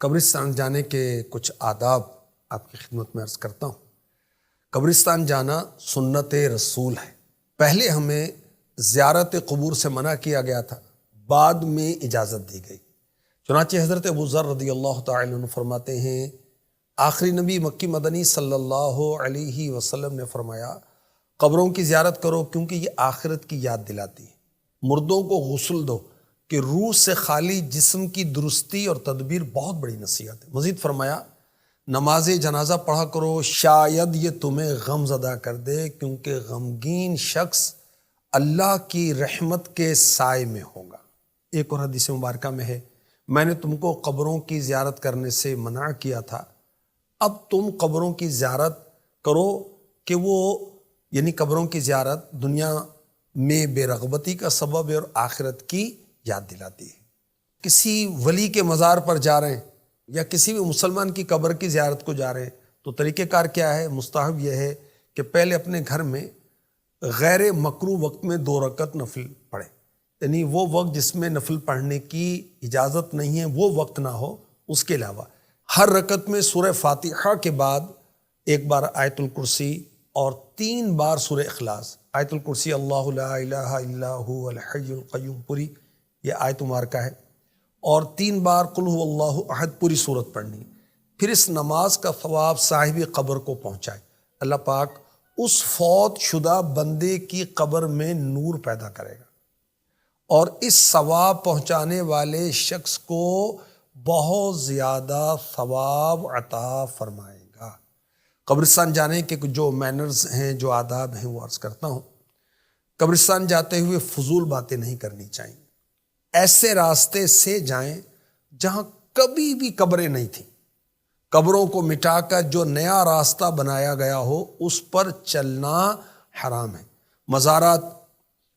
قبرستان جانے کے کچھ آداب آپ کی خدمت میں عرض کرتا ہوں۔ قبرستان جانا سنت رسول ہے۔ پہلے ہمیں زیارت قبور سے منع کیا گیا تھا، بعد میں اجازت دی گئی۔ چنانچہ حضرت ابو ذر رضی اللہ تعالی عنہ فرماتے ہیں، آخری نبی مکی مدنی صلی اللہ علیہ وسلم نے فرمایا، قبروں کی زیارت کرو کیونکہ یہ آخرت کی یاد دلاتی ہے۔ مردوں کو غسل دو کہ روح سے خالی جسم کی درستی اور تدبیر بہت بڑی نصیحت ہے۔ مزید فرمایا، نماز جنازہ پڑھا کرو، شاید یہ تمہیں غم زدہ کر دے کیونکہ غمگین شخص اللہ کی رحمت کے سائے میں ہوگا۔ ایک اور حدیث مبارکہ میں ہے، میں نے تم کو قبروں کی زیارت کرنے سے منع کیا تھا، اب تم قبروں کی زیارت کرو کہ وہ یعنی قبروں کی زیارت دنیا میں بے رغبتی کا سبب ہے اور آخرت کی یاد دلاتی ہے۔ کسی ولی کے مزار پر جا رہے ہیں یا کسی بھی مسلمان کی قبر کی زیارت کو جا رہے ہیں تو طریقہ کار کیا ہے؟ مستحب یہ ہے کہ پہلے اپنے گھر میں غیر مکروہ وقت میں 2 رکعت نفل پڑھے، یعنی وہ وقت جس میں نفل پڑھنے کی اجازت نہیں ہے وہ وقت نہ ہو، اس کے علاوہ ہر رکعت میں سورہ فاتحہ کے بعد 1 بار آیت الکرسی اور 3 بار سورہ اخلاص۔ آیت الکرسی اللہ لا الہ الا هو الحی القیوم پوری یہ آیت مبارکہ ہے، اور 3 بار قل هو اللہ احد پوری صورت پڑھنی۔ پھر اس نماز کا ثواب صاحب قبر کو پہنچائے، اللہ پاک اس فوت شدہ بندے کی قبر میں نور پیدا کرے گا اور اس ثواب پہنچانے والے شخص کو بہت زیادہ ثواب عطا فرمائے گا۔ قبرستان جانے کے جو مینرز ہیں، جو آداب ہیں، وہ عرض کرتا ہوں۔ قبرستان جاتے ہوئے فضول باتیں نہیں کرنی چاہیے۔ ایسے راستے سے جائیں جہاں کبھی بھی قبریں نہیں تھیں۔ قبروں کو مٹا کر جو نیا راستہ بنایا گیا ہو اس پر چلنا حرام ہے۔ مزارات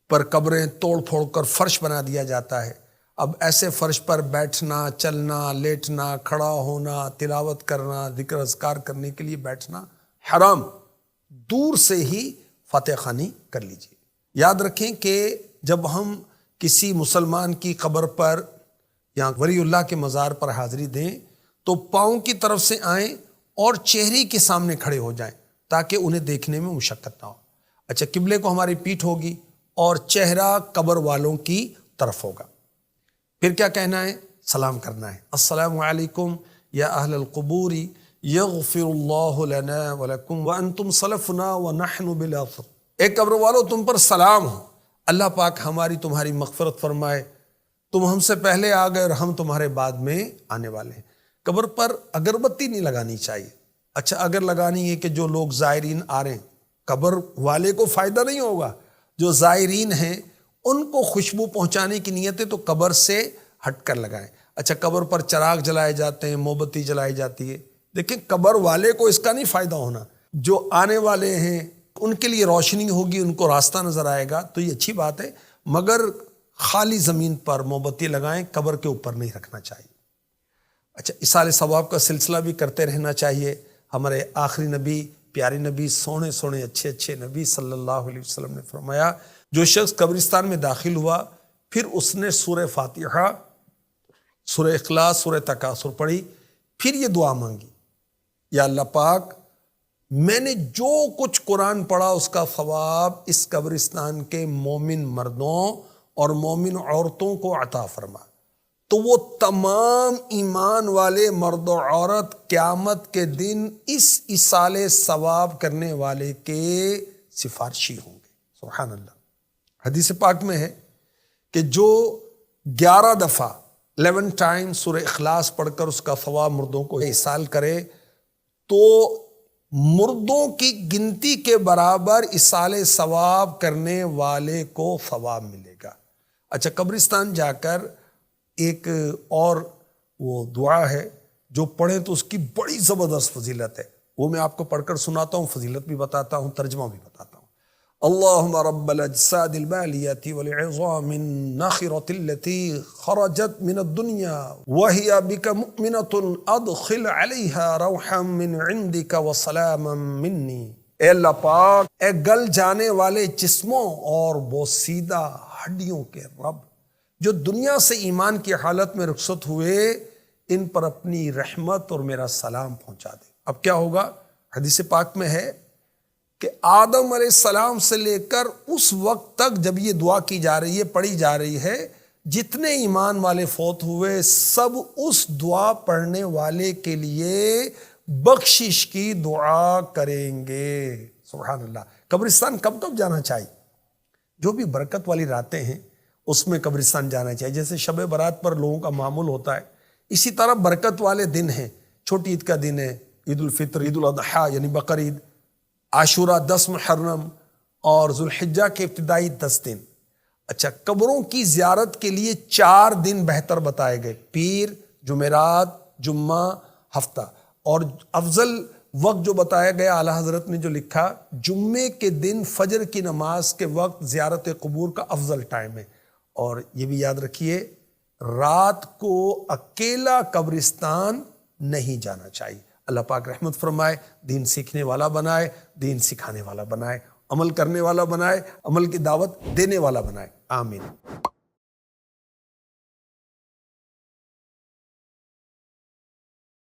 پر قبریں توڑ پھوڑ کر فرش بنا دیا جاتا ہے، اب ایسے فرش پر بیٹھنا، چلنا، لیٹنا، کھڑا ہونا، تلاوت کرنا، ذکر اذکار کرنے کے لیے بیٹھنا حرام۔ دور سے ہی فاتحہ خوانی کر لیجیے۔ یاد رکھیں کہ جب ہم کسی مسلمان کی قبر پر یا ولی اللہ کے مزار پر حاضری دیں تو پاؤں کی طرف سے آئیں اور چہرے کے سامنے کھڑے ہو جائیں تاکہ انہیں دیکھنے میں مشقت نہ ہو۔ اچھا، قبلے کو ہماری پیٹھ ہوگی اور چہرہ قبر والوں کی طرف ہوگا۔ پھر کیا کہنا ہے؟ سلام کرنا ہے، السلام علیکم یا اہل القبور یغفر اللہ لنا ولکم وانتم سلفنا ونحن بالاثر۔ اے قبر والو، تم پر سلام ہو، اللہ پاک ہماری تمہاری مغفرت فرمائے، تم ہم سے پہلے آ گئے اور ہم تمہارے بعد میں آنے والے ہیں۔ قبر پر اگربتی نہیں لگانی چاہیے۔ اچھا، اگر لگانی ہے کہ جو لوگ زائرین آ رہے ہیں، قبر والے کو فائدہ نہیں ہوگا، جو زائرین ہیں ان کو خوشبو پہنچانے کی نیت ہے تو قبر سے ہٹ کر لگائیں۔ اچھا، قبر پر چراغ جلائے جاتے ہیں، موم بتی جلائی جاتی ہے، دیکھیں قبر والے کو اس کا نہیں فائدہ ہونا، جو آنے والے ہیں ان کے لیے روشنی ہوگی، ان کو راستہ نظر آئے گا تو یہ اچھی بات ہے، مگر خالی زمین پر موم بتی لگائیں، قبر کے اوپر نہیں رکھنا چاہیے۔ اچھا، اصال ثواب کا سلسلہ بھی کرتے رہنا چاہیے۔ ہمارے آخری نبی، پیارے نبی، سونے سونے اچھے اچھے نبی صلی اللہ علیہ وسلم نے فرمایا، جو شخص قبرستان میں داخل ہوا پھر اس نے سورہ فاتحہ، سورہ اخلاص، سورہ تکاثر پڑھی، پھر یہ دعا مانگی، یا اللہ پاک میں نے جو کچھ قرآن پڑھا اس کا ثواب اس قبرستان کے مومن مردوں اور مومن عورتوں کو عطا فرما، تو وہ تمام ایمان والے مرد و عورت قیامت کے دن اس ایصال ثواب کرنے والے کے سفارشی ہوں گے۔ سبحان اللہ۔ حدیث پاک میں ہے کہ جو 11 دفعہ 11 ٹائم سورہ اخلاص پڑھ کر اس کا ثواب مردوں کو ایصال کرے تو مردوں کی گنتی کے برابر ایصال ثواب کرنے والے کو ثواب ملے گا۔ اچھا، قبرستان جا کر ایک اور وہ دعا ہے جو پڑھیں تو اس کی بڑی زبردست فضیلت ہے، وہ میں آپ کو پڑھ کر سناتا ہوں، فضیلت بھی بتاتا ہوں، ترجمہ بھی بتاتا ہوں۔ اللہم رب الاجساد البالیۃ والعظام الناخرۃ التي خرجت من الدنیا وهي بك مؤمنة ادخل عليها روحا من عندك وسلاما مني۔ اے اللہ پاک، اے گل جانے والے جسموں اور بوسیدہ ہڈیوں کے رب، جو دنیا سے ایمان کی حالت میں رخصت ہوئے، ان پر اپنی رحمت اور میرا سلام پہنچا دے۔ اب کیا ہوگا؟ حدیث پاک میں ہے کہ آدم علیہ السلام سے لے کر اس وقت تک جب یہ دعا کی جا رہی ہے، پڑھی جا رہی ہے، جتنے ایمان والے فوت ہوئے سب اس دعا پڑھنے والے کے لیے بخشش کی دعا کریں گے۔ سبحان اللہ۔ قبرستان کب کب جانا چاہیے؟ جو بھی برکت والی راتیں ہیں اس میں قبرستان جانا چاہیے۔ جیسے شب برات پر لوگوں کا معمول ہوتا ہے، اسی طرح برکت والے دن ہیں۔ چھوٹی عید کا دن ہے، عید الفطر، عید الاضحیٰ یعنی بقر عید، عاشورہ 10 محرم اور ذوالحجہ کے ابتدائی 10 دن۔ اچھا، قبروں کی زیارت کے لیے 4 دن بہتر بتائے گئے: پیر، جمعرات، جمعہ، ہفتہ۔ اور افضل وقت جو بتایا گیا، اعلیٰ حضرت نے جو لکھا، جمعے کے دن فجر کی نماز کے وقت زیارت قبور کا افضل ٹائم ہے۔ اور یہ بھی یاد رکھیے، رات کو اکیلا قبرستان نہیں جانا چاہیے۔ اللہ پاک رحمت فرمائے، دین سیکھنے والا بنائے، دین سکھانے والا بنائے، عمل کرنے والا بنائے، عمل کی دعوت دینے والا بنائے۔ آمین۔